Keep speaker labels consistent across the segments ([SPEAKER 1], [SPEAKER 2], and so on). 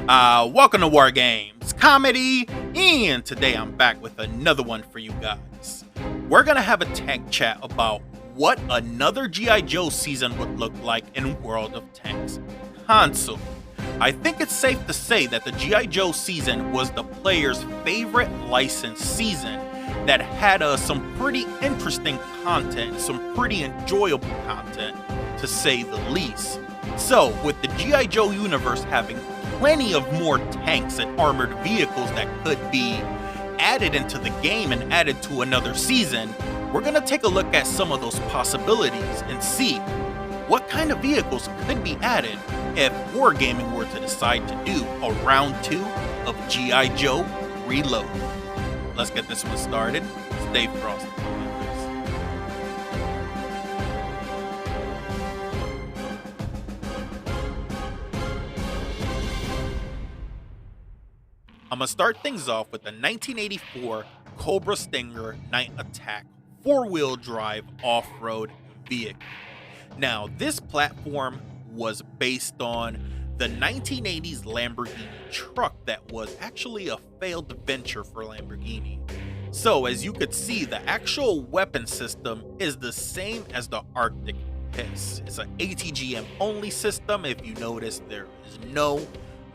[SPEAKER 1] Welcome to Wargamescomedy, and today I'm back with another one for you guys. We're gonna have a tank chat about what another G.I. Joe season would look like in World of Tanks console. I think it's safe to say that the G.I. Joe season was the player's favorite licensed season that had some pretty interesting content, some pretty enjoyable content, to say the least. So, with the G.I. Joe universe having plenty of more tanks and armored vehicles that could be added into the game and added to another season, we're going to take a look at some of those possibilities and see what kind of vehicles could be added if Wargaming were to decide to do a round 2 of G.I. Joe Reload. Let's get this one started. Stay frosty. I'm going to start things off with the 1984 Cobra Stinger Night Attack 4-wheel drive off-road vehicle. Now, this platform was based on the 1980s Lamborghini truck that was actually a failed venture for Lamborghini. So, as you could see, the actual weapon system is the same as the Arctic Hiss. It's an ATGM only system. If you notice, there is no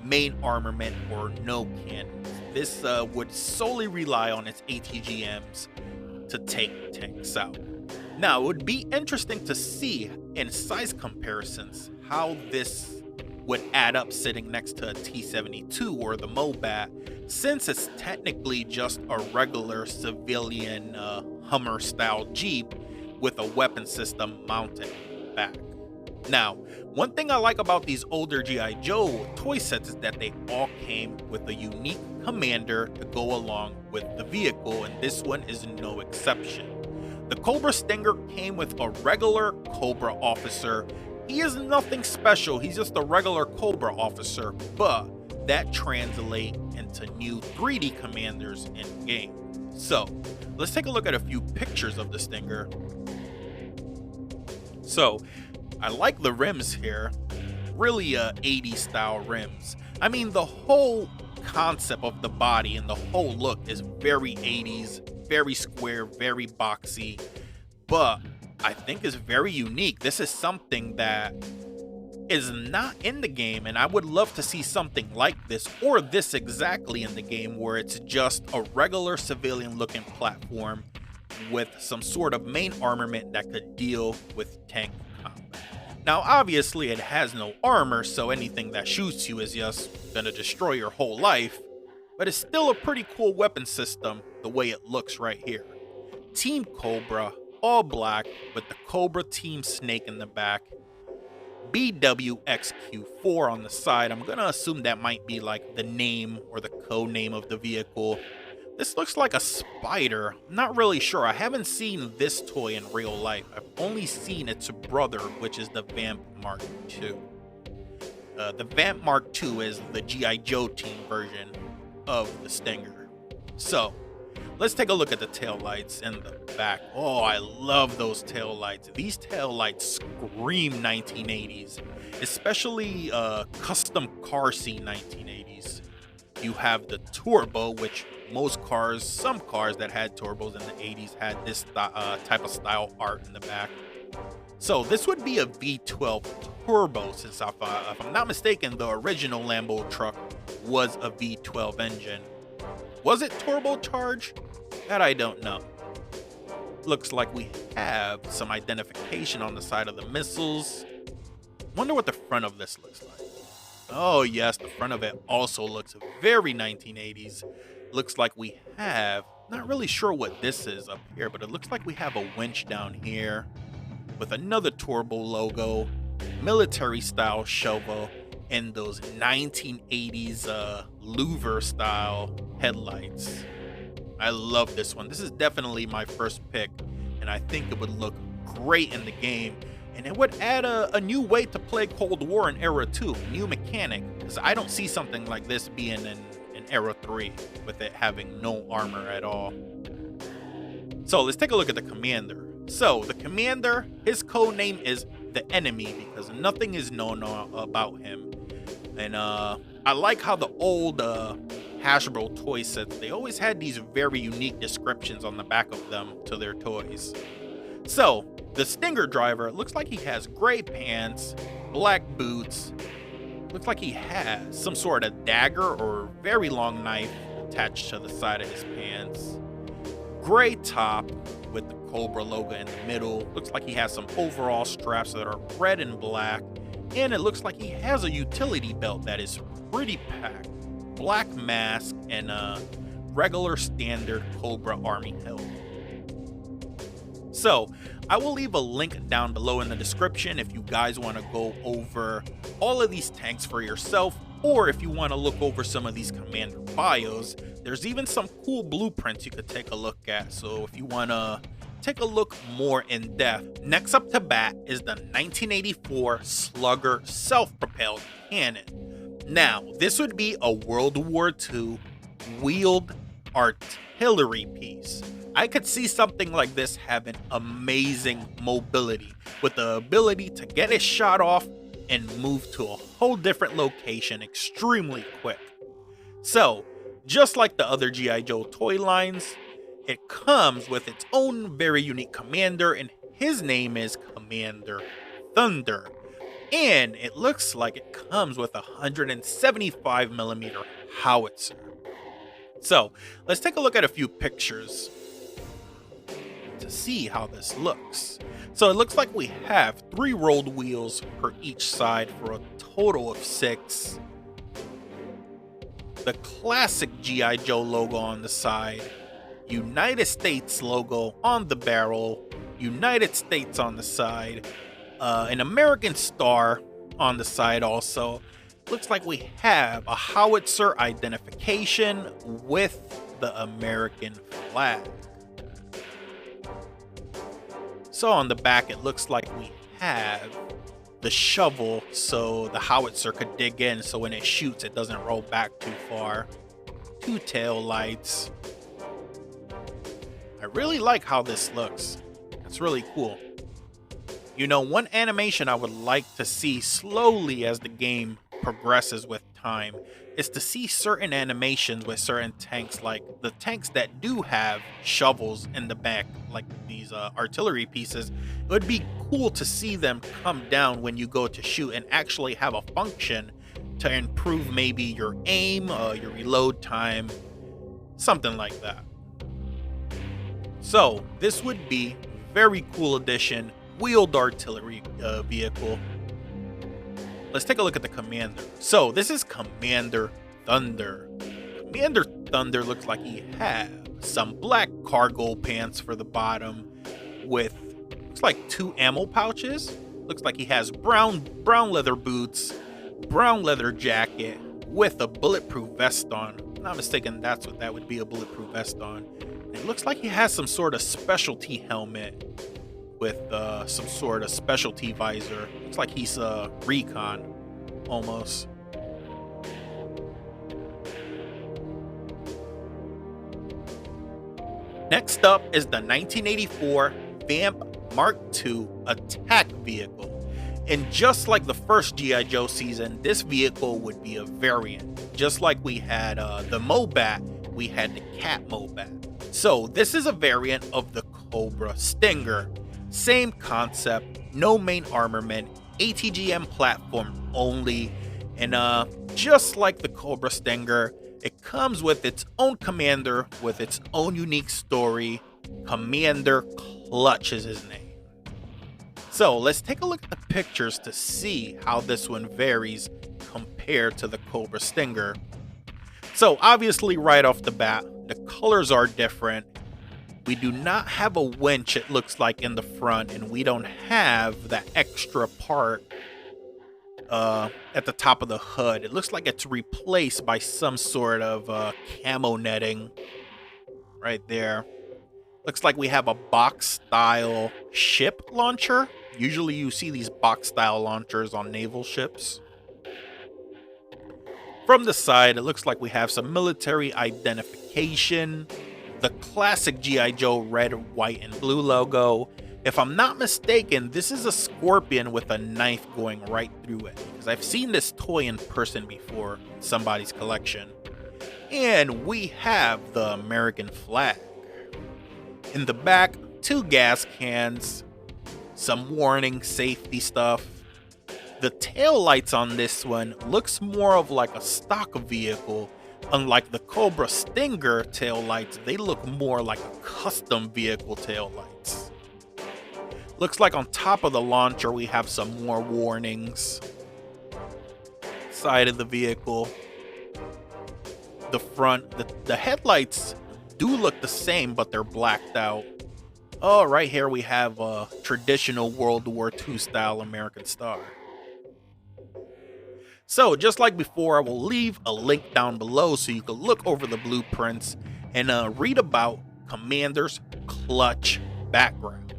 [SPEAKER 1] main armament or no cannons. This would solely rely on its ATGMs to take tanks out. Now, it would be interesting to see in size comparisons how this would add up sitting next to a T-72 or the Mobat, since it's technically just a regular civilian Hummer style Jeep with a weapon system mounted back. Now, one thing I like about these older G.I. Joe toy sets is that they all came with a unique commander to go along with the vehicle, and this one is no exception. The Cobra Stinger came with a regular Cobra officer. He is nothing special, he's just a regular Cobra officer, but that translates into new 3D commanders in game. So, let's take a look at a few pictures of the Stinger. So, I like the rims here, really 80s style rims. I mean, the whole concept of the body and the whole look is very 80s, very square, very boxy, but I think is very unique. This is something that is not in the game, and I would love to see something like this, or this exactly in the game, where it's just a regular civilian looking platform with some sort of main armament that could deal with tank combat. Now, obviously, it has no armor, so anything that shoots you is just gonna destroy your whole life, but it's still a pretty cool weapon system the way it looks right here. Team Cobra, all black, with the Cobra Team Snake in the back. BWXQ4 on the side. I'm gonna assume that might be like the name or the code name of the vehicle. This looks like a spider. I'm not really sure. I haven't seen this toy in real life. I've only seen its brother, which is the Vamp Mark II. The Vamp Mark II is the G.I. Joe team version of the Stinger. So, let's take a look at the taillights in the back. Oh, I love those taillights. These taillights scream 1980s, especially custom car scene 1980s. You have the turbo, which most cars, some cars that had turbos in the 80s had this type of style art in the back. So this would be a V12 turbo, since if I'm not mistaken, the original Lambo truck was a V12 engine. Was it turbocharged? That I don't know. Looks like we have some identification on the side of the missiles. Wonder what the front of this looks like. Oh yes, the front of it also looks very 1980s. Looks like we have, not really sure what this is up here, but it looks like we have a winch down here with another turbo logo, military style shovel, and those 1980s louver style headlights. I love this one. This is definitely my first pick, and I think it would look great in the game, and it would add a new way to play Cold War in Era 2, new mechanic, because I don't see something like this being in Era 3 with it having no armor at all. So let's take a look at the commander. So the commander, his code name is the Enemy, because nothing is known about him. And I like how the old Hasbro toy sets, they always had these very unique descriptions on the back of them to their toys. So, the Stinger driver looks like he has gray pants, black boots, looks like he has some sort of dagger or very long knife attached to the side of his pants, gray top with the Cobra logo in the middle, looks like he has some overall straps that are red and black, and it looks like he has a utility belt that is pretty packed, black mask, and a regular standard Cobra Army helmet. So, I will leave a link down below in the description if you guys want to go over all of these tanks for yourself, or if you want to look over some of these commander bios. There's even some cool blueprints you could take a look at, so if you want to take a look more in depth. Next up to bat is the 1984 Slugger self-propelled cannon. Now, this would be a World War II wheeled artillery piece. I could see something like this having amazing mobility, with the ability to get a shot off and move to a whole different location extremely quick. So, just like the other G.I. Joe toy lines, it comes with its own very unique commander, and his name is Commander Thunder. And it looks like it comes with a 175mm howitzer. So, let's take a look at a few pictures to see how this looks. So it looks like we have 3 rolled wheels per each side for a total of 6. The classic G.I. Joe logo on the side, United States logo on the barrel, United States on the side, an American star on the side also. Looks like we have a howitzer identification with the American flag. So on the back, it looks like we have the shovel so the howitzer could dig in, so when it shoots it doesn't roll back too far. 2 tail lights. I really like how this looks. It's really cool. You know, one animation I would like to see slowly as the game progresses with time is to see certain animations with certain tanks, like the tanks that do have shovels in the back, like these artillery pieces. It would be cool to see them come down when you go to shoot and actually have a function to improve maybe your aim, your reload time, something like that. So this would be very cool addition, wheeled artillery vehicle. Let's take a look at the commander. So this is Commander Thunder. Commander Thunder looks like he has some black cargo pants for the bottom with, looks like 2 ammo pouches. Looks like he has brown leather boots, brown leather jacket with a bulletproof vest on. If I'm not mistaken, that's what that would be, a bulletproof vest on. And it looks like he has some sort of specialty helmet with some sort of specialty visor. Looks like he's a recon, almost. Next up is the 1984 Vamp Mark II attack vehicle. And just like the first G.I. Joe season, this vehicle would be a variant. Just like we had the Mobat, we had the Cat Mobat. So this is a variant of the Cobra Stinger. Same concept, no main armament, ATGM platform only, and just like the Cobra Stinger, it comes with its own commander with its own unique story. Commander Clutch is his name. So let's take a look at the pictures to see how this one varies compared to the Cobra Stinger. So obviously right off the bat, the colors are different. We do not have a winch, it looks like, in the front, and we don't have that extra part at the top of the hood. It looks like it's replaced by some sort of camo netting right there. Looks like we have a box-style ship launcher. Usually you see these box-style launchers on naval ships. From the side, it looks like we have some military identification, the classic G.I. Joe red, white, and blue logo, If I'm not mistaken, this is a scorpion with a knife going right through it, because I've seen this toy in person before in somebody's collection. And we have the American flag. In the back, 2 gas cans, some warning safety stuff. The tail lights on this one looks more of like a stock vehicle. Unlike the Cobra Stinger tail lights, they look more like a custom vehicle tail lights. Looks like on top of the launcher we have some more warnings. Side of the vehicle. The front, the headlights do look the same, but they're blacked out. Oh, right here we have a traditional World War II style American star. So, just like before, I will leave a link down below so you can look over the blueprints and read about Commander's clutch background.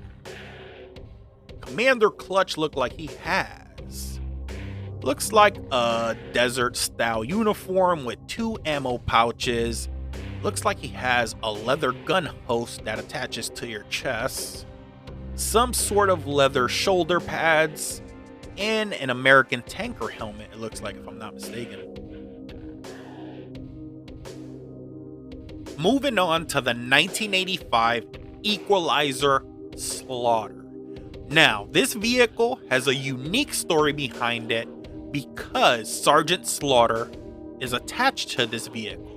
[SPEAKER 1] Commander Clutch looked like he looks like a desert style uniform with 2 ammo pouches. Looks like he has a leather gun host that attaches to your chest, some sort of leather shoulder pads, and an American tanker helmet, it looks like, if I'm not mistaken. Moving on to the 1985 Equalizer Slaughter. Now, this vehicle has a unique story behind it because Sergeant Slaughter is attached to this vehicle.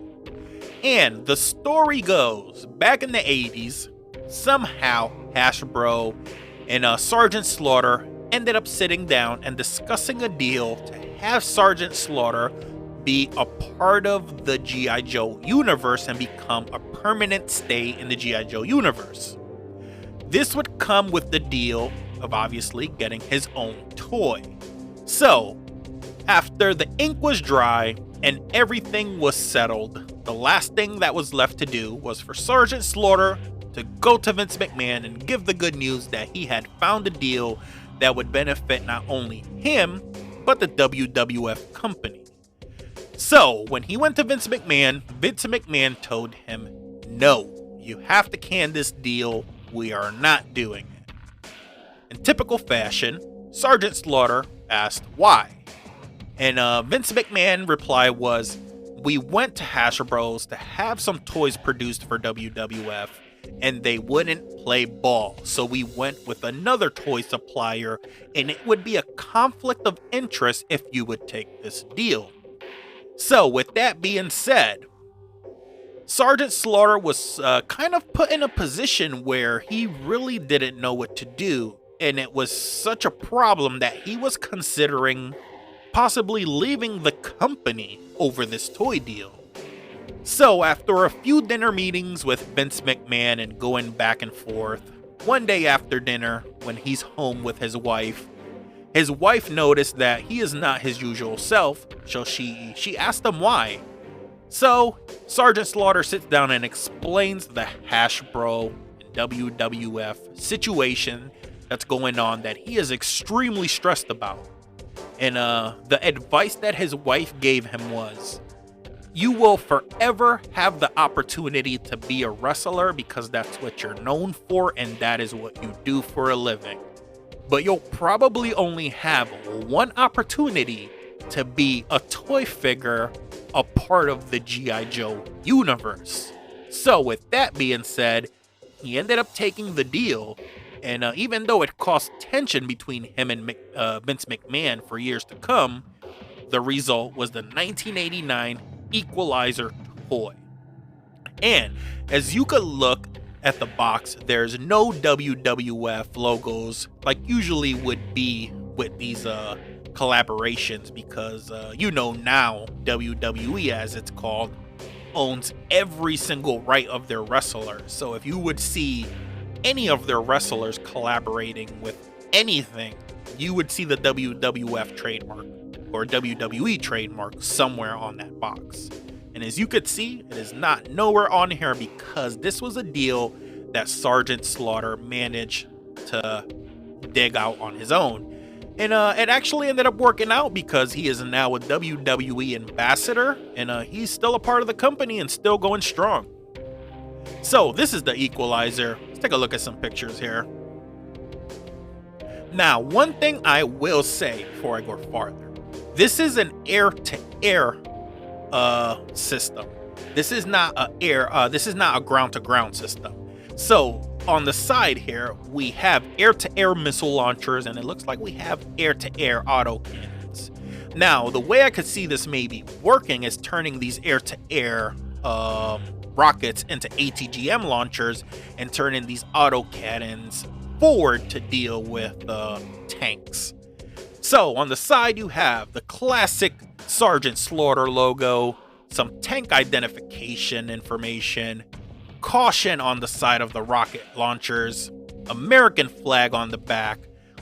[SPEAKER 1] And the story goes, back in the 80s, somehow Hasbro and Sergeant Slaughter ended up sitting down and discussing a deal to have Sergeant Slaughter be a part of the G.I. Joe universe and become a permanent stay in the G.I. Joe universe. This would come with the deal of obviously getting his own toy. So, after the ink was dry and everything was settled, the last thing that was left to do was for Sergeant Slaughter to go to Vince McMahon and give the good news that he had found a deal that would benefit not only him, but the WWF company. So, when he went to Vince McMahon told him, no, you have to can this deal, we are not doing it. In typical fashion, Sergeant Slaughter asked why. And Vince McMahon's reply was, we went to Hasbro's to have some toys produced for WWF, and they wouldn't play ball, so we went with another toy supplier, and it would be a conflict of interest if you would take this deal. So, with that being said, Sergeant Slaughter was kind of put in a position where he really didn't know what to do, and it was such a problem that he was considering possibly leaving the company over this toy deal. So after a few dinner meetings with Vince McMahon and going back and forth, one day after dinner, when he's home with his wife noticed that he is not his usual self, so she asked him why. So Sergeant Slaughter sits down and explains the Hasbro and WWF situation that's going on that he is extremely stressed about. And the advice that his wife gave him was, you will forever have the opportunity to be a wrestler because that's what you're known for and that is what you do for a living. But you'll probably only have one opportunity to be a toy figure, a part of the G.I. Joe universe. So with that being said, he ended up taking the deal. And even though it caused tension between him and Vince McMahon for years to come, the result was the 1989 Equalizer toy. And as you could look at the box, there's no WWF logos like usually would be with these collaborations because now WWE, as it's called, owns every single right of their wrestlers. So if you would see any of their wrestlers collaborating with anything, you would see the WWF trademark or WWE trademark somewhere on that box. And as you could see, it is not nowhere on here because this was a deal that Sergeant Slaughter managed to dig out on his own. And it actually ended up working out because he is now a WWE ambassador and he's still a part of the company and still going strong. So this is the Equalizer. Let's take a look at some pictures here. Now, one thing I will say before I go farther, this is an air-to-air system. This is not a ground-to-ground system. So on the side here, we have air-to-air missile launchers, and it looks like we have air-to-air auto cannons. Now, the way I could see this maybe working is turning these air-to-air rockets into ATGM launchers and turning these auto cannons forward to deal with tanks. So on the side you have the classic Sergeant Slaughter logo, some tank identification information, caution on the side of the rocket launchers, American flag on the back,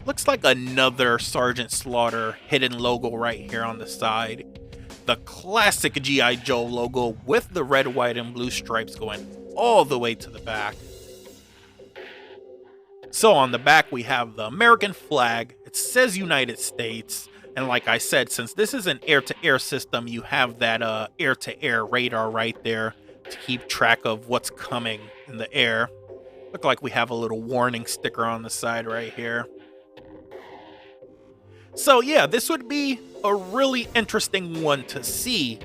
[SPEAKER 1] looks like another Sergeant Slaughter hidden logo right here on the side, the classic G.I. Joe logo with the red, white, and blue stripes going all the way to the back. So on the back we have the American flag, it says United States, and like I said, since this is an air-to-air system, you have that air-to-air radar right there to keep track of what's coming in the air. Look like we have a little warning sticker on the side right here. So yeah, this would be a really interesting one to see,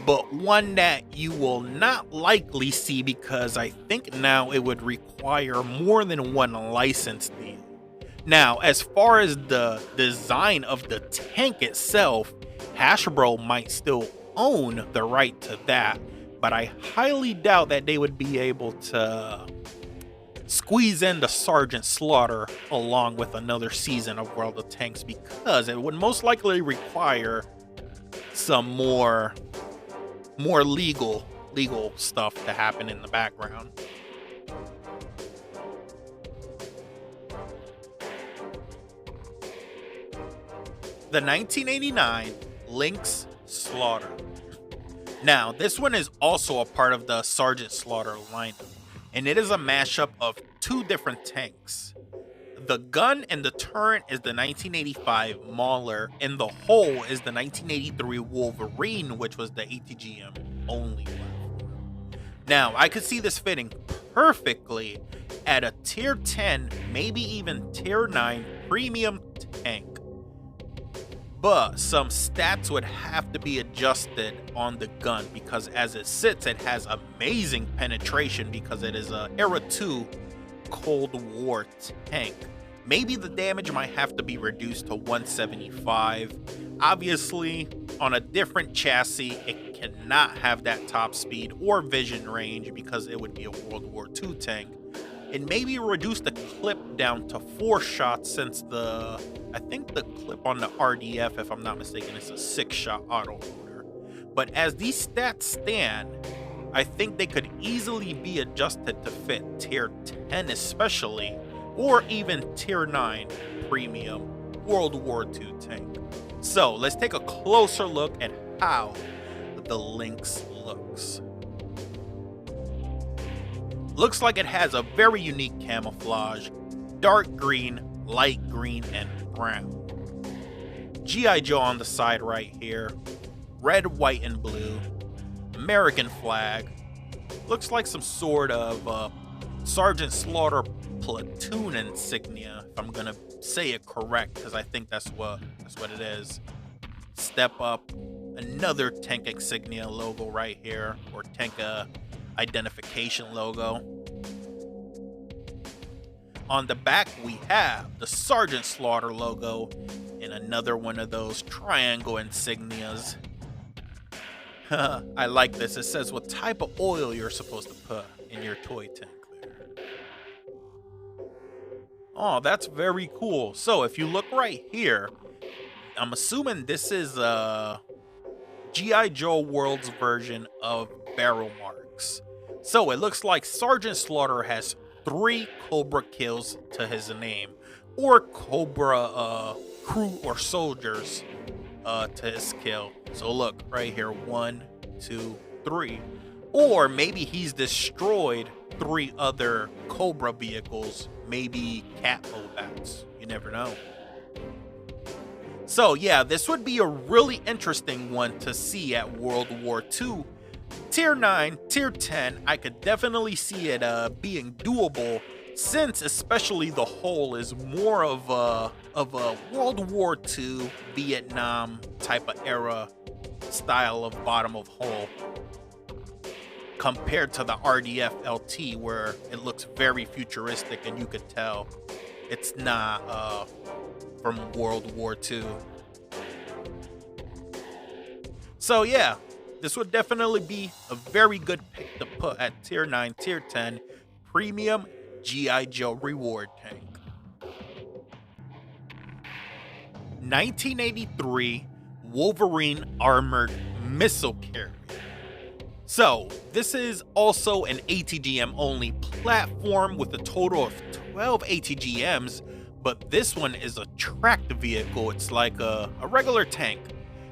[SPEAKER 1] but one that you will not likely see because I think now it would require more than one license deal. Now, as far as the design of the tank itself, Hasbro might still own the right to that, but I highly doubt that they would be able to squeeze in the Sergeant Slaughter along with another season of World of Tanks because it would most likely require some more legal stuff to happen in the background. The 1989 Lynx Slaughter. Now, this one is also a part of the Sergeant Slaughter lineup, and it is a mashup of two different tanks. The gun and the turret is the 1985 Mauler, and the hull is the 1983 Wolverine, which was the ATGM only platform. Now, I could see this fitting perfectly at a tier 10, maybe even tier 9 premium tank. But some stats would have to be adjusted on the gun because as it sits, it has amazing penetration because it is a Era 2 Cold War tank. Maybe the damage might have to be reduced to 175. Obviously, on a different chassis, it cannot have that top speed or vision range because it would be a World War II tank. And maybe reduce the clip down to 4 shots since I think the clip on the RDF, if I'm not mistaken, is a 6-shot auto loader. But as these stats stand, I think they could easily be adjusted to fit tier 10 especially, or even tier 9 premium World War II tank. So let's take a closer look at how the Lynx looks. Looks like it has a very unique camouflage, dark green, light green, and brown. G.I. Joe on the side right here, red, white, and blue, American flag, looks like some sort of Sergeant Slaughter platoon insignia, if I'm gonna say it correct, because I think that's what it is. Step up, another tank insignia logo right here, or tank identification logo. On the back we have the Sergeant Slaughter logo and another one of those triangle insignias. I like this. It says what type of oil you're supposed to put in your toy tank there. Oh, that's very cool. So if you look right here, I'm assuming this is G.I. Joe World's version of barrel marks. So it looks like Sergeant Slaughter has 3 Cobra kills to his name, or Cobra crew or soldiers to his kill. So look right here, 1, 2, 3. Or maybe he's destroyed 3 other Cobra vehicles, maybe Catmo bats. You never know. So yeah, this would be a really interesting one to see at World War II. Tier 9, Tier 10, I could definitely see it being doable since especially the hull is more of a World War II Vietnam type of era style of bottom of hull compared to the RDF LT where it looks very futuristic and you could tell it's not from World War II. So yeah, this would definitely be a very good pick to put at tier 9, tier 10 premium G.I. Joe reward tank. 1983 Wolverine armored missile carrier. So this is also an ATGM only platform with a total of 12 ATGMs, but this one is a tracked vehicle. It's like a regular tank.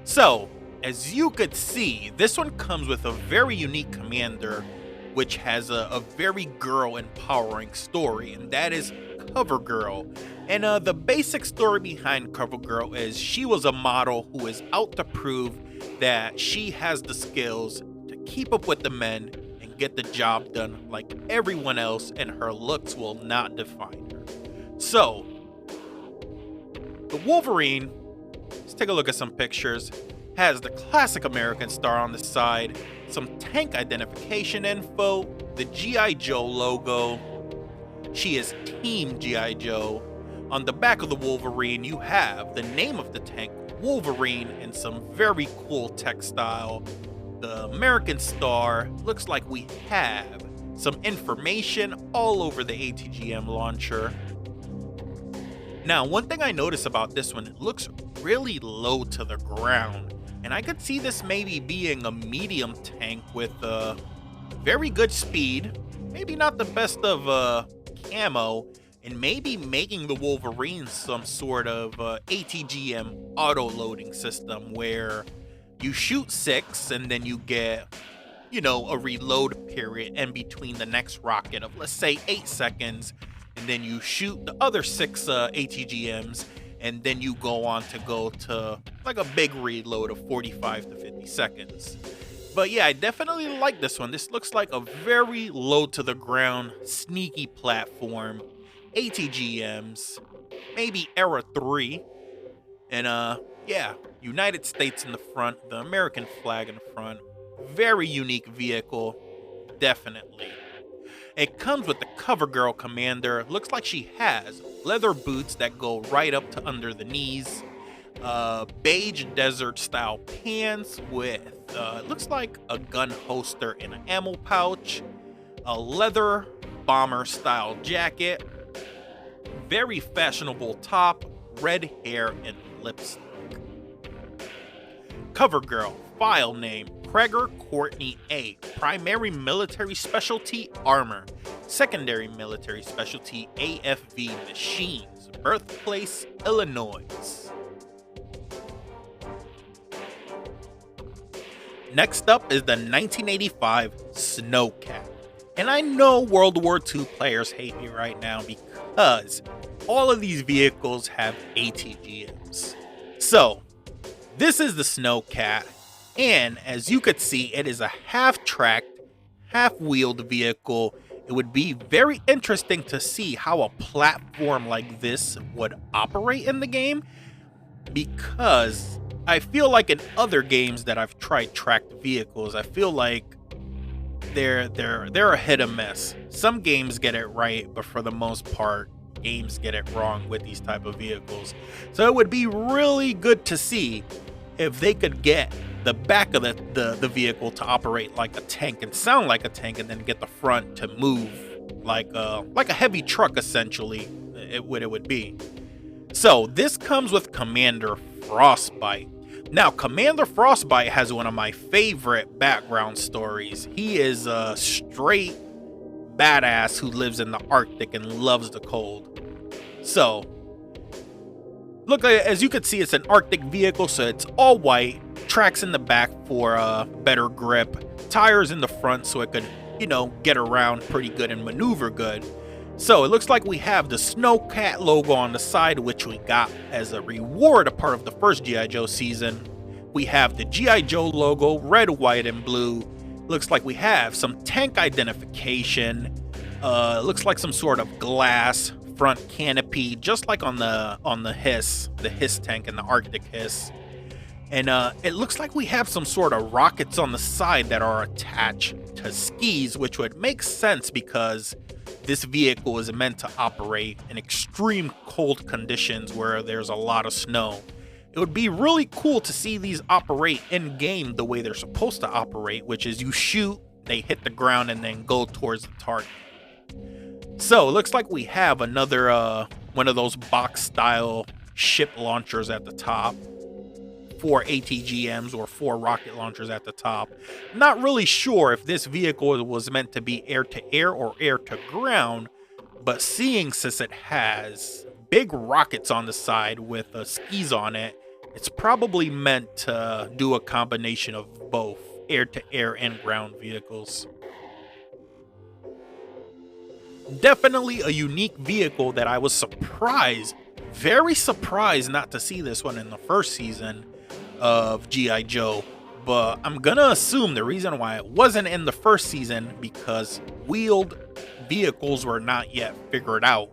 [SPEAKER 1] So as you could see, this one comes with a very unique commander, which has a very girl empowering story, and that is Cover Girl. And the basic story behind Cover Girl is she was a model who is out to prove that she has the skills to keep up with the men and get the job done like everyone else, and her looks will not define her. So the Wolverine, let's take a look at some pictures, has the classic American star on the side, some tank identification info, the G.I. Joe logo. She is Team G.I. Joe. On the back of the Wolverine, you have the name of the tank, Wolverine, and some very cool textile. The American star, looks like we have some information all over the ATGM launcher. Now, one thing I noticed about this one, it looks really low to the ground. And I could see this maybe being a medium tank with very good speed, maybe not the best of camo, and maybe making the Wolverine some sort of ATGM auto-loading system where you shoot 6 and then you get, you know, a reload period in between the next rocket of, let's say, 8 seconds, and then you shoot the other 6 ATGMs, and then you go on to go to like a big reload of 45 to 50 seconds. But yeah, I definitely like this one. This looks like a very low to the ground, sneaky platform. ATGMs, maybe Era 3. And yeah, United States in the front, the American flag in the front. Very unique vehicle, definitely. It comes with the Cover Girl commander. Looks like she has leather boots that go right up to under the knees. Beige desert style pants with looks like a gun holster and an ammo pouch. A leather bomber style jacket. Very fashionable top, red hair, and lipstick. Cover Girl, file name Prager Courtney A. Primary military specialty armor. Secondary military specialty AFV machines. Birthplace Illinois. Next up is the 1985 Snowcat. And I know World War II players hate me right now because all of these vehicles have ATGMs. So, this is the Snowcat, and as you could see, it is a half-tracked, half-wheeled vehicle. It would be very interesting to see how a platform like this would operate in the game, because I feel like in other games that I've tried tracked vehicles, I feel like they're a hit or miss. Some games get it right, but for the most part, games get it wrong with these type of vehicles. So it would be really good to see if they could get the back of the vehicle to operate like a tank and sound like a tank, and then get the front to move like a heavy truck, essentially. It would be. So this comes with Commander Frostbite. Now, Commander Frostbite has one of my favorite background stories. He is a straight badass who lives in the Arctic and loves the cold. So, look, as you can see, it's an Arctic vehicle, so it's all white. Tracks in the back for better grip. Tires in the front so it could, you know, get around pretty good and maneuver good. So it looks like we have the Snowcat logo on the side, which we got as a reward, a part of the first G.I. Joe season. We have the G.I. Joe logo, red, white, and blue. Looks like we have some tank identification, Looks like some sort of glass front canopy, just like on the Hiss tank and the Arctic Hiss. And it looks like we have some sort of rockets on the side that are attached to skis, which would make sense because this vehicle is meant to operate in extreme cold conditions where there's a lot of snow. It would be really cool to see these operate in game the way they're supposed to operate, which is you shoot, they hit the ground, and then go towards the target. So it looks like we have another one of those box style ship launchers at the top. 4 ATGMs or 4 rocket launchers at the top. Not really sure if this vehicle was meant to be air-to-air or air-to-ground, but seeing since it has big rockets on the side with skis on it, it's probably meant to do a combination of both air-to-air and ground vehicles. Definitely a unique vehicle that I was surprised, very surprised not to see this one in the first season of G.I. Joe, but I'm gonna assume the reason why it wasn't in the first season because wheeled vehicles were not yet figured out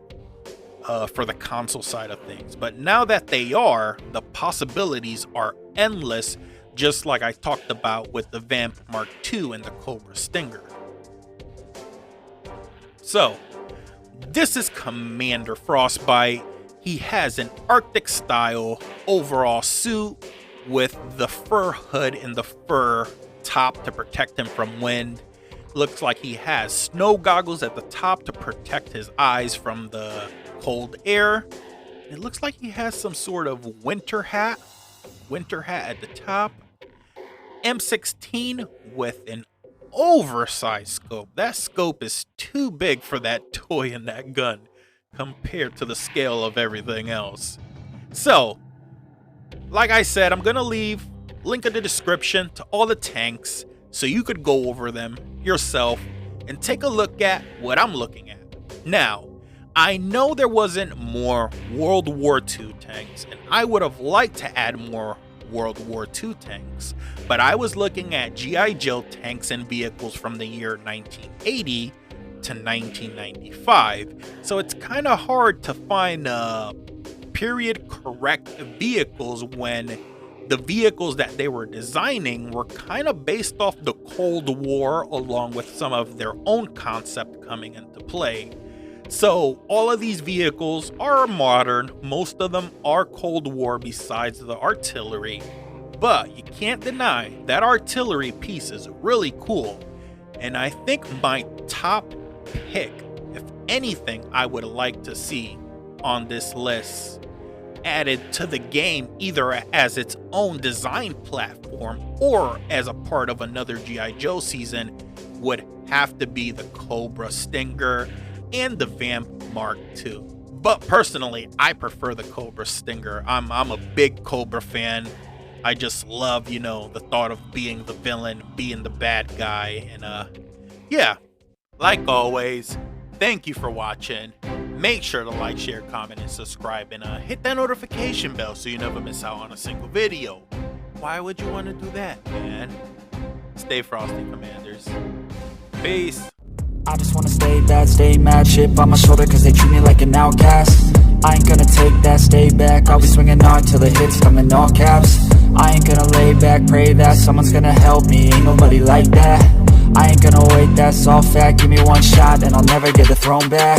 [SPEAKER 1] for the console side of things. But now that they are, the possibilities are endless, just like I talked about with the Vamp Mark II and the Cobra Stinger. So this is Commander Frostbite. He has an Arctic style overall suit with the fur hood and the fur top to protect him from wind. Looks like he has snow goggles at the top to protect his eyes from the cold air. It looks like he has some sort of winter hat at the top. M16 with an oversized scope. That scope is too big for that toy and that gun compared to the scale of everything else. So like I said, I'm gonna leave link in the description to all the tanks so you could go over them yourself and take a look at what I'm looking at. Now, I know there wasn't more World War II tanks, and I would have liked to add more World War II tanks, but I was looking at G.I. Joe tanks and vehicles from the year 1980 to 1995, so it's kind of hard to find period correct vehicles when the vehicles that they were designing were kind of based off the Cold War along with some of their own concept coming into play. So all of these vehicles are modern, most of them are Cold War besides the artillery, but you can't deny that artillery piece is really cool. And I think my top pick, if anything, I would like to see on this list added to the game either as its own design platform or as a part of another G.I. Joe season would have to be the Cobra Stinger and the Vamp Mark II. But personally, I prefer the Cobra Stinger. I'm a big Cobra fan. I just love, you know, the thought of being the villain, being the bad guy. And yeah, like always, thank you for watching. Make sure to like, share, comment, and subscribe, and hit that notification bell so you never miss out on a single video. Why would you want to do that, man? Stay frosty, Commanders. Peace.
[SPEAKER 2] I just wanna stay bad, stay mad, chip on my shoulder cause they treat me like an outcast. I ain't gonna take that, stay back, I'll be swinging hard till the hits come in all caps. I ain't gonna lay back, pray that someone's gonna help me, ain't nobody like that. I ain't gonna wait, that's all fact, give me one shot and I'll never get the throne back.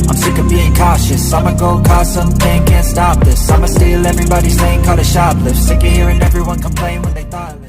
[SPEAKER 2] I'm sick of being cautious, I'ma go cause something, can't stop this. I'ma steal everybody's lane, call it shoplift. Sick of hearing everyone complain when they thoughtless.